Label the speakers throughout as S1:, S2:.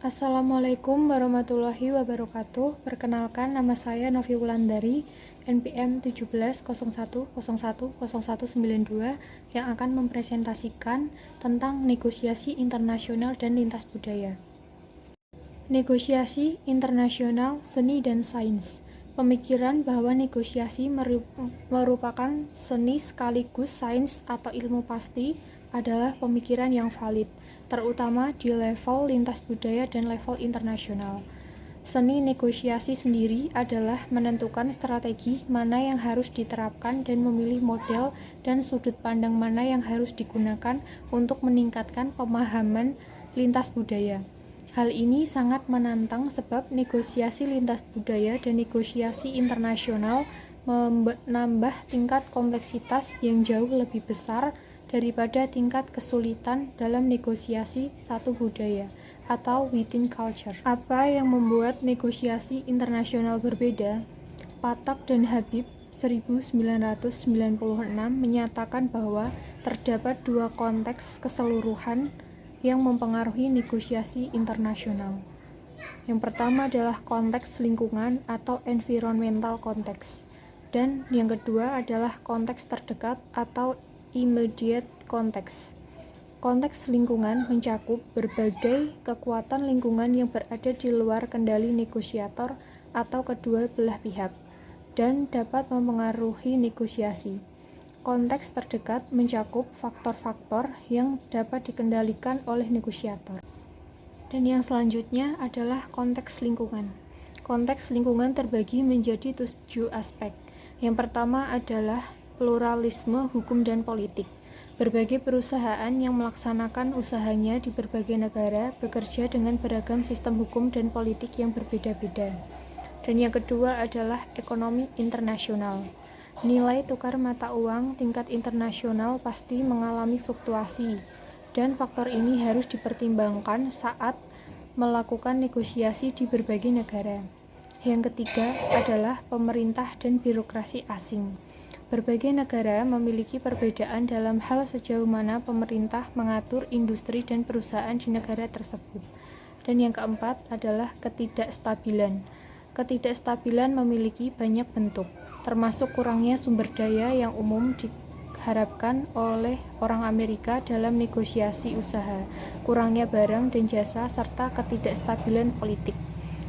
S1: Assalamualaikum warahmatullahi wabarakatuh. Perkenalkan, nama saya Novi Wulandari, NPM 1701010192 yang akan mempresentasikan tentang negosiasi internasional dan lintas budaya. Negosiasi internasional, seni dan sains. Pemikiran bahwa negosiasi merupakan seni sekaligus sains atau ilmu pasti adalah pemikiran yang valid, terutama di level lintas budaya dan level internasional. Seni negosiasi sendiri adalah menentukan strategi mana yang harus diterapkan dan memilih model dan sudut pandang mana yang harus digunakan untuk meningkatkan pemahaman lintas budaya. Hal ini sangat menantang sebab negosiasi lintas budaya dan negosiasi internasional menambah tingkat kompleksitas yang jauh lebih besar daripada tingkat kesulitan dalam negosiasi satu budaya atau within culture. Apa yang membuat negosiasi internasional berbeda? Patak dan Habib 1996 menyatakan bahwa terdapat dua konteks keseluruhan yang mempengaruhi negosiasi internasional. Yang pertama adalah konteks lingkungan atau environmental context, dan yang kedua adalah konteks terdekat atau immediate context. Konteks lingkungan mencakup berbagai kekuatan lingkungan yang berada di luar kendali negosiator atau kedua belah pihak dan dapat mempengaruhi negosiasi. Konteks terdekat mencakup faktor-faktor yang dapat dikendalikan oleh negosiator. Dan yang selanjutnya adalah konteks lingkungan. Konteks lingkungan terbagi menjadi 7 aspek. Yang pertama adalah pluralisme hukum dan politik. Berbagai perusahaan yang melaksanakan usahanya di berbagai negara bekerja dengan beragam sistem hukum dan politik yang berbeda-beda. Dan yang kedua adalah ekonomi internasional. Nilai tukar mata uang tingkat internasional pasti mengalami fluktuasi, dan faktor ini harus dipertimbangkan saat melakukan negosiasi di berbagai negara. Yang ketiga adalah pemerintah dan birokrasi asing. Berbagai negara memiliki perbedaan dalam hal sejauh mana pemerintah mengatur industri dan perusahaan di negara tersebut. Dan yang keempat adalah ketidakstabilan. Ketidakstabilan memiliki banyak bentuk, termasuk kurangnya sumber daya yang umum diharapkan oleh orang Amerika dalam negosiasi usaha, kurangnya barang dan jasa, serta ketidakstabilan politik.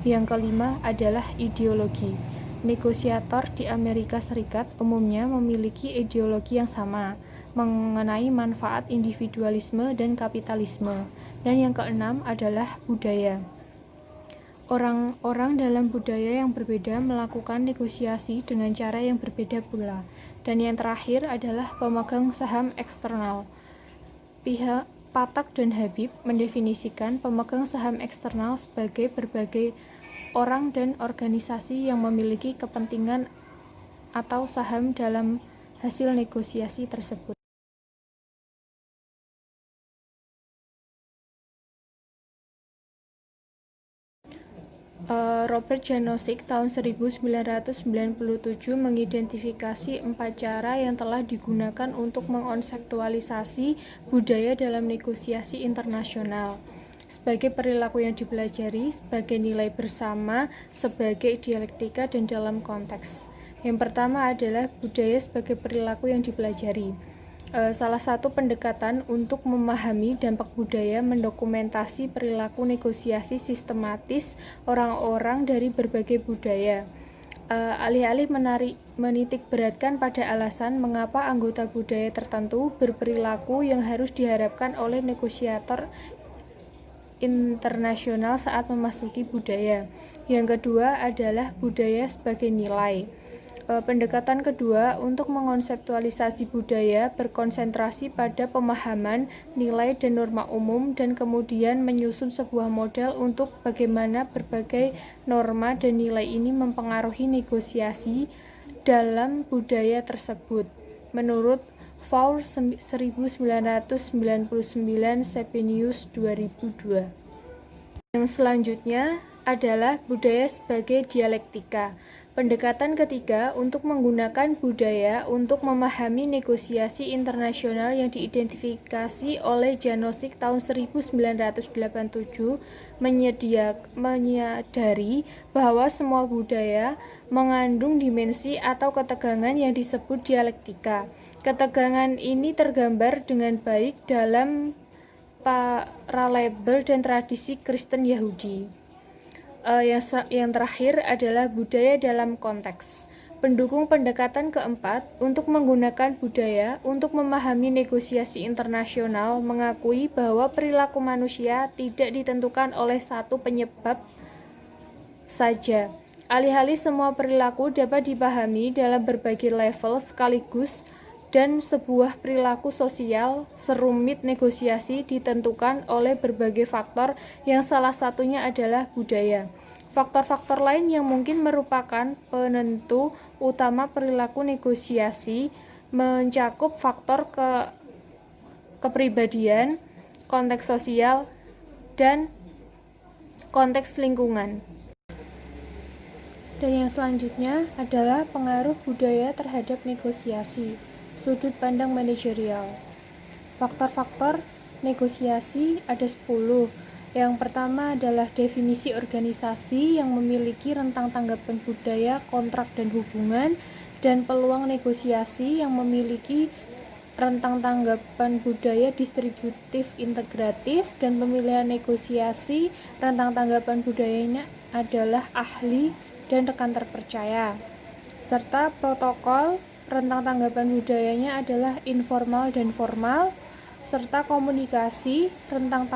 S1: Yang kelima adalah ideologi. Negosiator di Amerika Serikat umumnya memiliki ideologi yang sama mengenai manfaat individualisme dan kapitalisme. Dan yang keenam adalah budaya. Orang-orang dalam budaya yang berbeda melakukan negosiasi dengan cara yang berbeda pula. Dan yang terakhir adalah pemegang saham eksternal. Pihak Patak dan Habib mendefinisikan pemegang saham eksternal sebagai berbagai orang dan organisasi yang memiliki kepentingan atau saham dalam hasil negosiasi tersebut. Robert Janosik tahun 1997 mengidentifikasi 4 cara yang telah digunakan untuk mengkonseptualisasi budaya dalam negosiasi internasional sebagai perilaku yang dipelajari, sebagai nilai bersama, sebagai dialektika, dan dalam konteks. Yang pertama adalah budaya sebagai perilaku yang dipelajari. Salah satu pendekatan untuk memahami dampak budaya mendokumentasi perilaku negosiasi sistematis orang-orang dari berbagai budaya. Alih-alih menitik beratkan pada alasan mengapa anggota budaya tertentu berperilaku yang harus diharapkan oleh negosiator internasional saat memasuki budaya. Yang kedua adalah budaya sebagai nilai. Pendekatan kedua untuk mengkonseptualisasi budaya berkonsentrasi pada pemahaman, nilai, dan norma umum, dan kemudian menyusun sebuah model untuk bagaimana berbagai norma dan nilai ini mempengaruhi negosiasi dalam budaya tersebut. Menurut Faur 1999, Sepenius 2002. Yang selanjutnya adalah budaya sebagai dialektika. Pendekatan ketiga untuk menggunakan budaya untuk memahami negosiasi internasional yang diidentifikasi oleh Janosik tahun 1987 menyadari bahwa semua budaya mengandung dimensi atau ketegangan yang disebut dialektika. Ketegangan ini tergambar dengan baik dalam paralabel dan tradisi Kristen Yahudi. Yang terakhir adalah budaya dalam konteks. Pendukung pendekatan keempat untuk menggunakan budaya untuk memahami negosiasi internasional mengakui bahwa perilaku manusia tidak ditentukan oleh satu penyebab saja. Alih-alih semua perilaku dapat dipahami dalam berbagai level sekaligus dan sebuah perilaku sosial serumit negosiasi ditentukan oleh berbagai faktor yang salah satunya adalah budaya. Faktor-faktor lain yang mungkin merupakan penentu utama perilaku negosiasi mencakup faktor kepribadian, konteks sosial, dan konteks lingkungan. Dan yang selanjutnya adalah pengaruh budaya terhadap negosiasi. Sudut pandang manajerial. Faktor-faktor negosiasi ada 10. Yang pertama adalah definisi organisasi yang memiliki rentang tanggapan budaya, kontrak dan hubungan, dan peluang negosiasi yang memiliki rentang tanggapan budaya distributif integratif, dan pemilihan negosiasi rentang tanggapan budayanya adalah ahli dan rekan terpercaya, serta protokol rentang tanggapan budayanya adalah informal dan formal, serta komunikasi rentang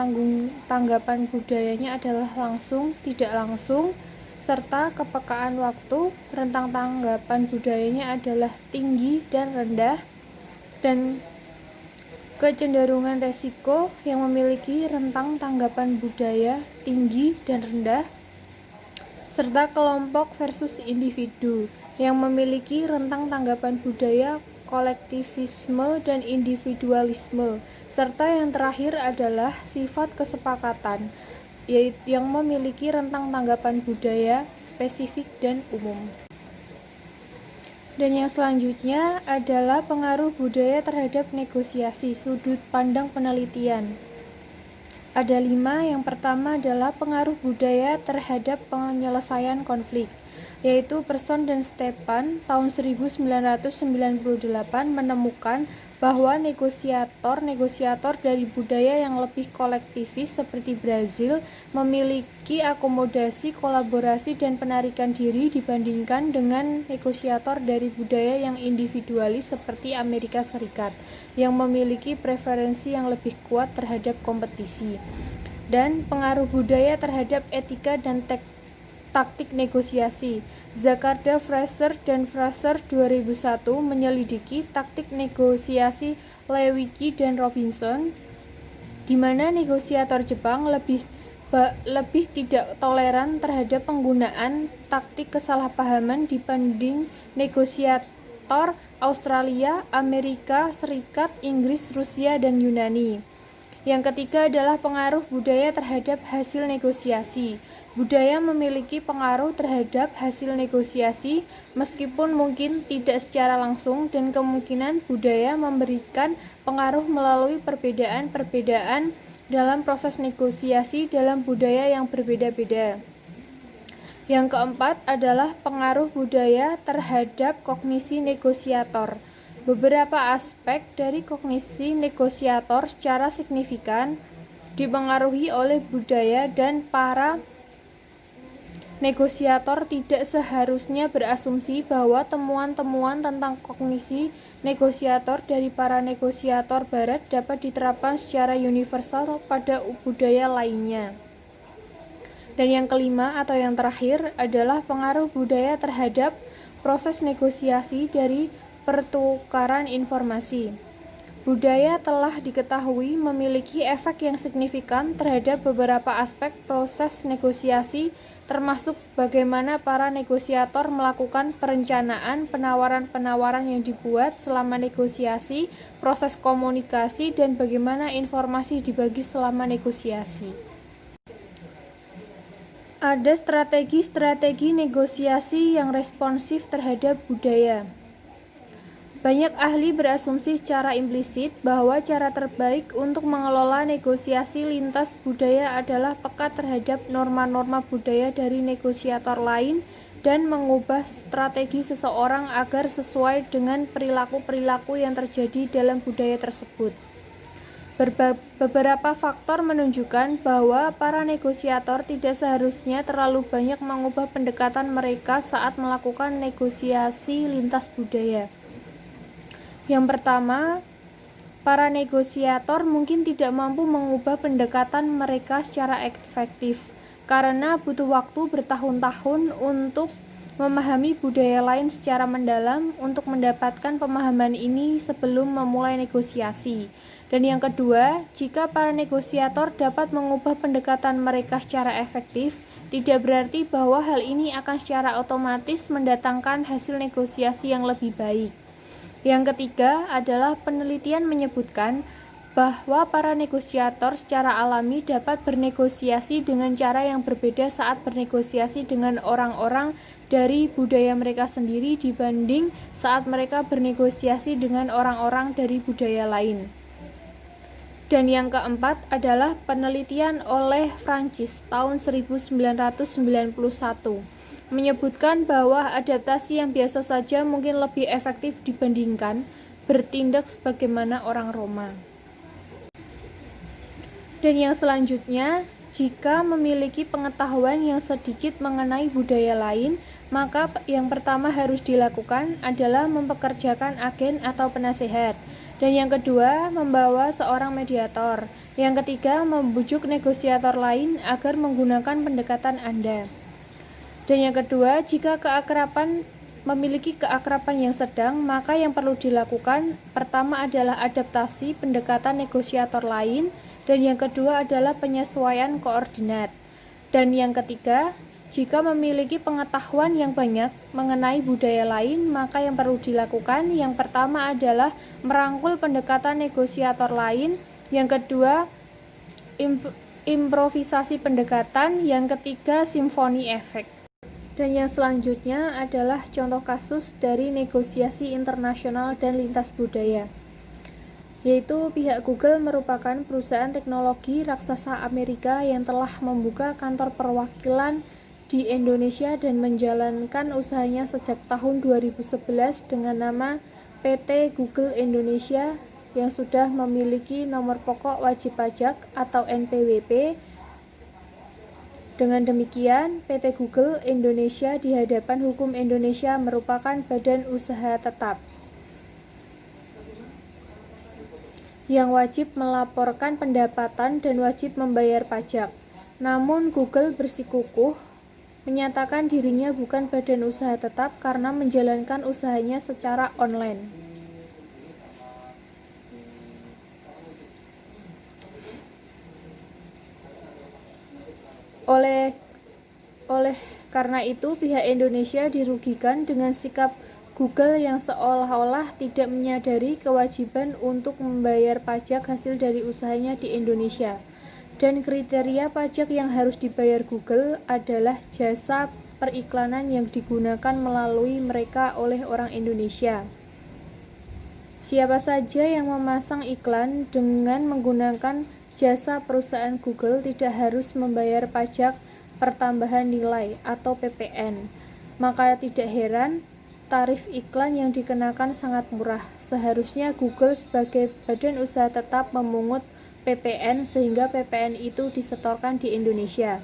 S1: tanggapan budayanya adalah langsung, tidak langsung, serta kepekaan waktu rentang tanggapan budayanya adalah tinggi dan rendah, dan kecenderungan resiko yang memiliki rentang tanggapan budaya tinggi dan rendah, serta kelompok versus individu yang memiliki rentang tanggapan budaya kolektivisme dan individualisme, serta yang terakhir adalah sifat kesepakatan, yaitu yang memiliki rentang tanggapan budaya spesifik dan umum. Dan yang selanjutnya adalah pengaruh budaya terhadap negosiasi, sudut pandang penelitian. Ada 5, yang pertama adalah pengaruh budaya terhadap penyelesaian konflik, yaitu Person dan Stepan tahun 1998 menemukan bahwa negosiator dari budaya yang lebih kolektivis seperti Brazil memiliki akomodasi, kolaborasi, dan penarikan diri dibandingkan dengan negosiator dari budaya yang individualis seperti Amerika Serikat yang memiliki preferensi yang lebih kuat terhadap kompetisi. Dan pengaruh budaya terhadap etika dan taktik negosiasi. Zakarda, Fraser, dan Fraser 2001 menyelidiki taktik negosiasi Lewicki dan Robinson, di mana negosiator Jepang lebih tidak toleran terhadap penggunaan taktik kesalahpahaman dibanding negosiator Australia, Amerika Serikat, Inggris, Rusia, dan Yunani. Yang ketiga adalah pengaruh budaya terhadap hasil negosiasi. Budaya memiliki pengaruh terhadap hasil negosiasi meskipun mungkin tidak secara langsung, dan kemungkinan budaya memberikan pengaruh melalui perbedaan-perbedaan dalam proses negosiasi dalam budaya yang berbeda-beda. Yang keempat adalah pengaruh budaya terhadap kognisi negosiator. Beberapa aspek dari kognisi negosiator secara signifikan dipengaruhi oleh budaya, dan para negosiator tidak seharusnya berasumsi bahwa temuan-temuan tentang kognisi negosiator dari para negosiator barat dapat diterapkan secara universal pada budaya lainnya. Dan yang kelima atau yang terakhir adalah pengaruh budaya terhadap proses negosiasi dari pertukaran informasi. Budaya telah diketahui memiliki efek yang signifikan terhadap beberapa aspek proses negosiasi, termasuk bagaimana para negosiator melakukan perencanaan, penawaran-penawaran yang dibuat selama negosiasi, proses komunikasi, dan bagaimana informasi dibagi selama negosiasi. Ada strategi-strategi negosiasi yang responsif terhadap budaya. Banyak ahli berasumsi secara implisit bahwa cara terbaik untuk mengelola negosiasi lintas budaya adalah peka terhadap norma-norma budaya dari negosiator lain dan mengubah strategi seseorang agar sesuai dengan perilaku-perilaku yang terjadi dalam budaya tersebut. Beberapa faktor menunjukkan bahwa para negosiator tidak seharusnya terlalu banyak mengubah pendekatan mereka saat melakukan negosiasi lintas budaya. Yang pertama, para negosiator mungkin tidak mampu mengubah pendekatan mereka secara efektif karena butuh waktu bertahun-tahun untuk memahami budaya lain secara mendalam untuk mendapatkan pemahaman ini sebelum memulai negosiasi. Dan yang kedua, jika para negosiator dapat mengubah pendekatan mereka secara efektif, tidak berarti bahwa hal ini akan secara otomatis mendatangkan hasil negosiasi yang lebih baik. Yang ketiga adalah penelitian menyebutkan bahwa para negosiator secara alami dapat bernegosiasi dengan cara yang berbeda saat bernegosiasi dengan orang-orang dari budaya mereka sendiri dibanding saat mereka bernegosiasi dengan orang-orang dari budaya lain. Dan yang keempat adalah penelitian oleh Francis tahun 1991 menyebutkan bahwa adaptasi yang biasa saja mungkin lebih efektif dibandingkan bertindak sebagaimana orang Roma. Dan yang selanjutnya, jika memiliki pengetahuan yang sedikit mengenai budaya lain, maka yang pertama harus dilakukan adalah mempekerjakan agen atau penasehat. Dan yang kedua, membawa seorang mediator. Yang ketiga, membujuk negosiator lain agar menggunakan pendekatan Anda. Dan yang kedua, jika memiliki keakraban yang sedang, maka yang perlu dilakukan pertama adalah adaptasi pendekatan negosiator lain, dan yang kedua adalah penyesuaian koordinat. Dan yang ketiga, jika memiliki pengetahuan yang banyak mengenai budaya lain, maka yang perlu dilakukan yang pertama adalah merangkul pendekatan negosiator lain, yang kedua improvisasi pendekatan, yang ketiga simfoni efek. Dan yang selanjutnya adalah contoh kasus dari negosiasi internasional dan lintas budaya, yaitu pihak Google merupakan perusahaan teknologi raksasa Amerika yang telah membuka kantor perwakilan di Indonesia dan menjalankan usahanya sejak tahun 2011 dengan nama PT Google Indonesia yang sudah memiliki nomor pokok wajib pajak atau NPWP. Dengan demikian, PT Google Indonesia di hadapan hukum Indonesia merupakan badan usaha tetap yang wajib melaporkan pendapatan dan wajib membayar pajak. Namun Google bersikukuh menyatakan dirinya bukan badan usaha tetap karena menjalankan usahanya secara online. Oleh karena itu, pihak Indonesia dirugikan dengan sikap Google yang seolah-olah tidak menyadari kewajiban untuk membayar pajak hasil dari usahanya di Indonesia. Dan kriteria pajak yang harus dibayar Google adalah jasa periklanan yang digunakan melalui mereka oleh orang Indonesia. Siapa saja yang memasang iklan dengan menggunakan jasa perusahaan Google tidak harus membayar pajak pertambahan nilai atau PPN. Maka tidak heran tarif iklan yang dikenakan sangat murah. Seharusnya Google sebagai badan usaha tetap memungut PPN sehingga PPN itu disetorkan di Indonesia.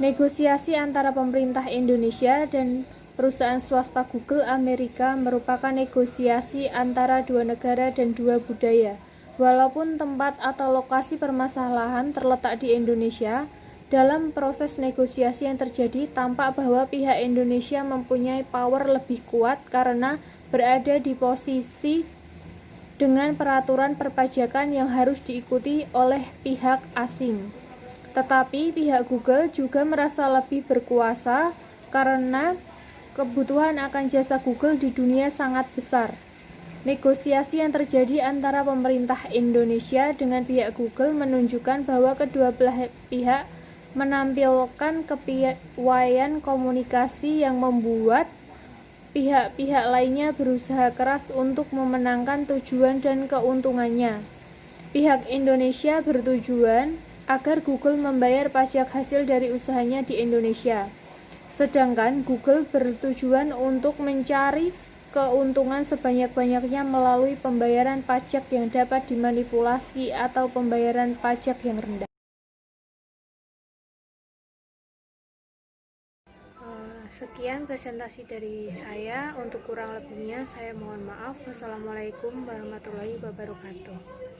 S1: Negosiasi antara pemerintah Indonesia dan perusahaan swasta Google Amerika merupakan negosiasi antara dua negara dan dua budaya. Walaupun tempat atau lokasi permasalahan terletak di Indonesia, dalam proses negosiasi yang terjadi tampak bahwa pihak Indonesia mempunyai power lebih kuat karena berada di posisi dengan peraturan perpajakan yang harus diikuti oleh pihak asing. Tetapi pihak Google juga merasa lebih berkuasa karena kebutuhan akan jasa Google di dunia sangat besar. Negosiasi yang terjadi antara pemerintah Indonesia dengan pihak Google menunjukkan bahwa kedua belah pihak menampilkan kepiawaian komunikasi yang membuat pihak-pihak lainnya berusaha keras untuk memenangkan tujuan dan keuntungannya. Pihak Indonesia bertujuan agar Google membayar pajak hasil dari usahanya di Indonesia. Sedangkan Google bertujuan untuk mencari keuntungan sebanyak-banyaknya melalui pembayaran pajak yang dapat dimanipulasi atau pembayaran pajak yang rendah. Sekian presentasi dari saya. Untuk kurang lebihnya saya mohon maaf. Wassalamualaikum warahmatullahi wabarakatuh.